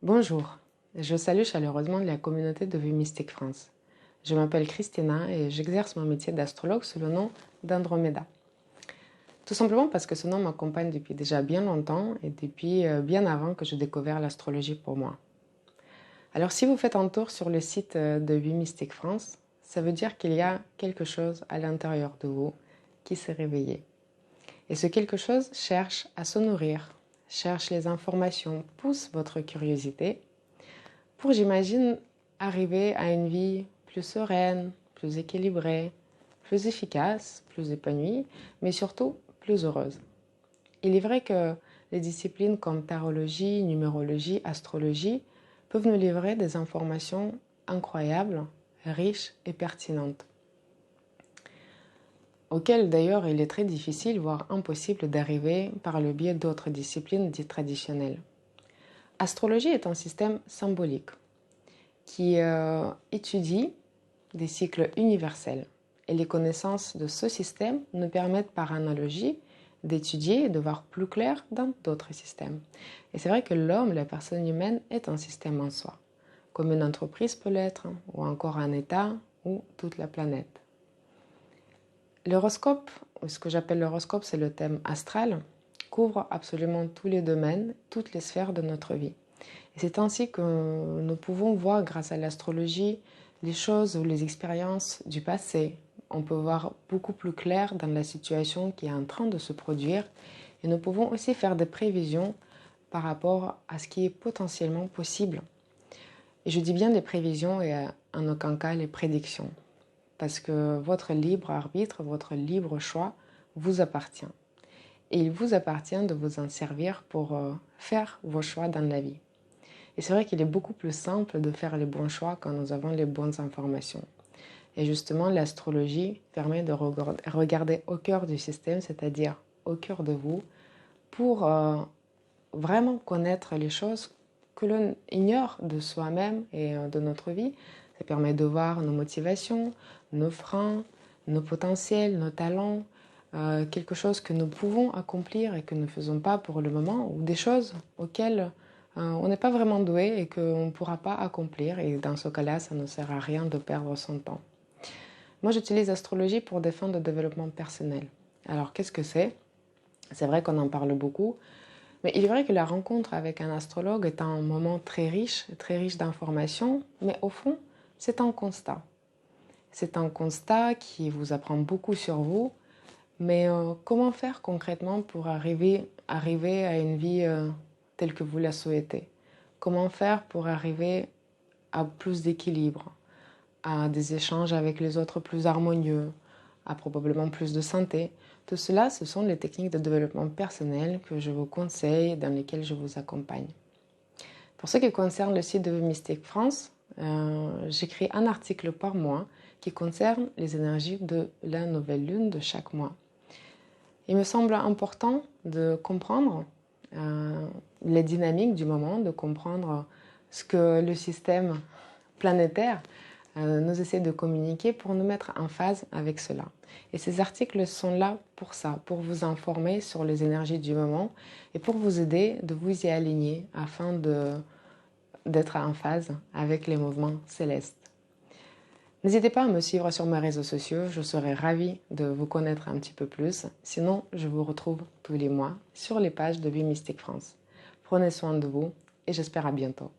Bonjour, je salue chaleureusement la communauté de Vie Mystique France. Je m'appelle Christina et j'exerce mon métier d'astrologue sous le nom d'Andromeda. Tout simplement parce que ce nom m'accompagne depuis déjà bien longtemps et depuis bien avant que je découvre l'astrologie pour moi. Alors si vous faites un tour sur le site de Vie Mystique France, ça veut dire qu'il y a quelque chose à l'intérieur de vous qui s'est réveillé. Et ce quelque chose cherche à se nourrir, cherche les informations, pousse votre curiosité pour, j'imagine, arriver à une vie plus sereine, plus équilibrée, plus efficace, plus épanouie, mais surtout plus heureuse. Il est vrai que les disciplines comme tarologie, numérologie, astrologie peuvent nous livrer des informations incroyables, riches et pertinentes, auxquelles d'ailleurs il est très difficile, voire impossible d'arriver par le biais d'autres disciplines dites traditionnelles. Astrologie est un système symbolique qui étudie des cycles universels. Et les connaissances de ce système nous permettent par analogie d'étudier et de voir plus clair dans d'autres systèmes. Et c'est vrai que l'homme, la personne humaine, est un système en soi, comme une entreprise peut l'être, ou encore un État, ou toute la planète. L'horoscope, ou ce que j'appelle l'horoscope, c'est le thème astral, couvre absolument tous les domaines, toutes les sphères de notre vie. Et c'est ainsi que nous pouvons voir, grâce à l'astrologie, les choses ou les expériences du passé. On peut voir beaucoup plus clair dans la situation qui est en train de se produire. Et nous pouvons aussi faire des prévisions par rapport à ce qui est potentiellement possible. Et je dis bien des prévisions et en aucun cas les prédictions. Parce que votre libre arbitre, votre libre choix vous appartient. Et il vous appartient de vous en servir pour faire vos choix dans la vie. Et c'est vrai qu'il est beaucoup plus simple de faire les bons choix quand nous avons les bonnes informations. Et justement, l'astrologie permet de regarder au cœur du système, c'est-à-dire au cœur de vous, pour vraiment connaître les choses que l'on ignore de soi-même et de notre vie. Ça permet de voir nos motivations, nos freins, nos potentiels, nos talents, quelque chose que nous pouvons accomplir et que nous ne faisons pas pour le moment, ou des choses auxquelles on n'est pas vraiment doué et qu'on ne pourra pas accomplir. Et dans ce cas-là, ça ne sert à rien de perdre son temps. Moi, j'utilise l'astrologie pour des fins de développement personnel. Alors, qu'est-ce que c'est? C'est vrai qu'on en parle beaucoup, mais il est vrai que la rencontre avec un astrologue est un moment très riche d'informations, mais au fond, c'est un constat. C'est un constat qui vous apprend beaucoup sur vous, mais comment faire concrètement pour arriver à une vie telle que vous la souhaitez? Comment faire pour arriver à plus d'équilibre, à des échanges avec les autres plus harmonieux, à probablement plus de santé? Tout cela, ce sont les techniques de développement personnel que je vous conseille, dans lesquelles je vous accompagne. Pour ce qui concerne le site de Mystique France, j'écris un article par mois qui concerne les énergies de la nouvelle lune de chaque mois. Il me semble important de comprendre les dynamiques du moment, de comprendre ce que le système planétaire nous essaie de communiquer pour nous mettre en phase avec cela. Et ces articles sont là pour ça, pour vous informer sur les énergies du moment et pour vous aider de vous y aligner afin d'être en phase avec les mouvements célestes. N'hésitez pas à me suivre sur mes réseaux sociaux, je serai ravie de vous connaître un petit peu plus. Sinon, je vous retrouve tous les mois sur les pages de Vie Mystique France. Prenez soin de vous et j'espère à bientôt.